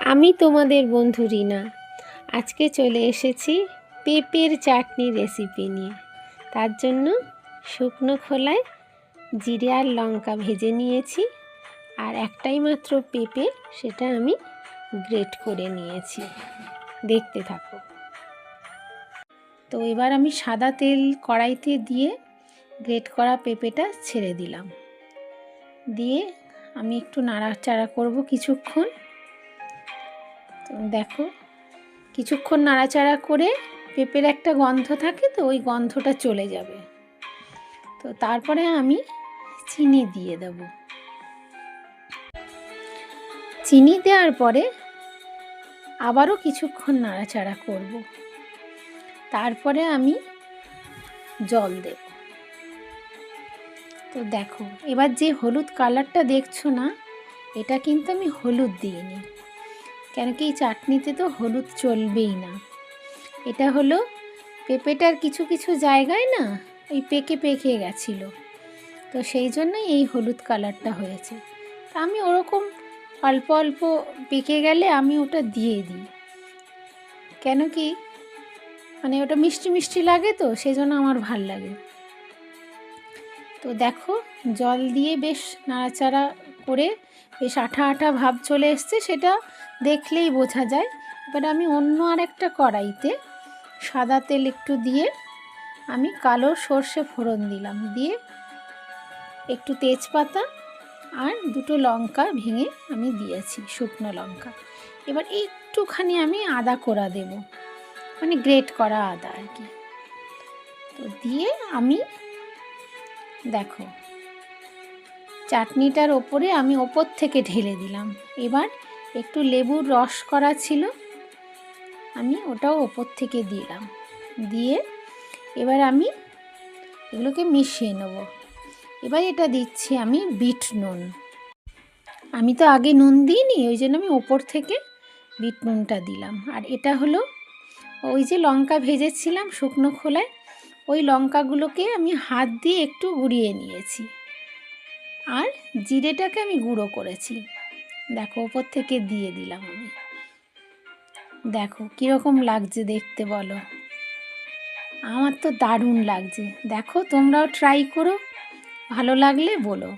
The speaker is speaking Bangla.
আমি তোমাদের বন্ধু রিনা। আজকে চলে এসেছি পেঁপের চাটনি রেসিপি নিয়ে। তার জন্য শুকনো খোলায় জিরে আর লঙ্কা ভেজে নিয়েছি, আর একটাই মাত্র পেঁপে, সেটা আমি গ্রেট করে নিয়েছি। দেখতে থাকো। তো এবার আমি সাদা তেল কড়াইতে দিয়ে গ্রেট করা পেঁপেটা ছেড়ে দিলাম। দিয়ে আমি একটু নাড়াচাড়া করব কিছুক্ষণ। তো দেখো, কিছুক্ষণ নাড়াচাড়া করে পেঁপের একটা গন্ধ থাকে, তো ওই গন্ধটা চলে যাবে। তো তারপরে আমি চিনি দিয়ে দেব। চিনি দেওয়ার পরে আবারও কিছুক্ষণ নাড়াচাড়া করব। তারপরে আমি জল দেব। তো দেখো, এবার যে হলুদ কালারটা দেখছো না, এটা কিন্তু আমি হলুদ দিইনি, কেন কি এই চাটনিতে তো হলুদ চলবেই না। এটা হলো পেঁপেটার কিছু কিছু জায়গায় না এই পেকে পেকে গেছিলো, তো সেই জন্যই এই হলুদ কালারটা হয়েছে। তা আমি ওরকম অল্প অল্প পেকে গেলে আমি ওটা দিয়ে দিই, কেন কি মানে ওটা মিষ্টি মিষ্টি লাগে, তো সেই জন্য আমার ভাল লাগে। তো দেখো, জল দিয়ে বেশ নাড়াচাড়া করে বেশ আঠা আঠা ভাব চলে এসছে, সেটা দেখলেই বোঝা যায়। এবার আমি অন্য আরেকটা কড়াইতে সাদা তেল একটু দিয়ে আমি কালো সর্ষে ফোড়ন দিলাম, দিয়ে একটু তেজপাতা আর দুটো লঙ্কা ভেঙে আমি দিয়েছি, শুকনো লঙ্কা। এবার একটুখানি আমি আদা কোড়া দেব, মানে গ্রেট করা আদা আর কি। তো দিয়ে আমি দেখো চাটনিটার ওপরে আমি ওপর থেকে ঢেলে দিলাম। এবার একটু লেবুর রস করা ছিল, আমি ওটাও ওপর থেকে দিলাম। দিয়ে এবার আমি এগুলোকে মিশিয়ে নেব। এবার এটা দিচ্ছি আমি বিট নুন। আমি তো আগে নুন দিইনি, ওই জন্য আমি ওপর থেকে বিট নুনটা দিলাম। আর এটা হলো ওই যে লঙ্কা ভেজেছিলাম শুকনো খোলায়, ওই লঙ্কাগুলোকে আমি হাত দিয়ে একটু গুঁড়িয়ে নিয়েছি, আর জিরেটাকে আমি গুঁড়ো করেছি। দেখো, ওপর থেকে দিয়ে দিলাম আমি। দেখো কীরকম লাগছে দেখতে, বলো। আমার তো দারুণ লাগছে। দেখো, তোমরাও ট্রাই করো, ভালো লাগলে বলো।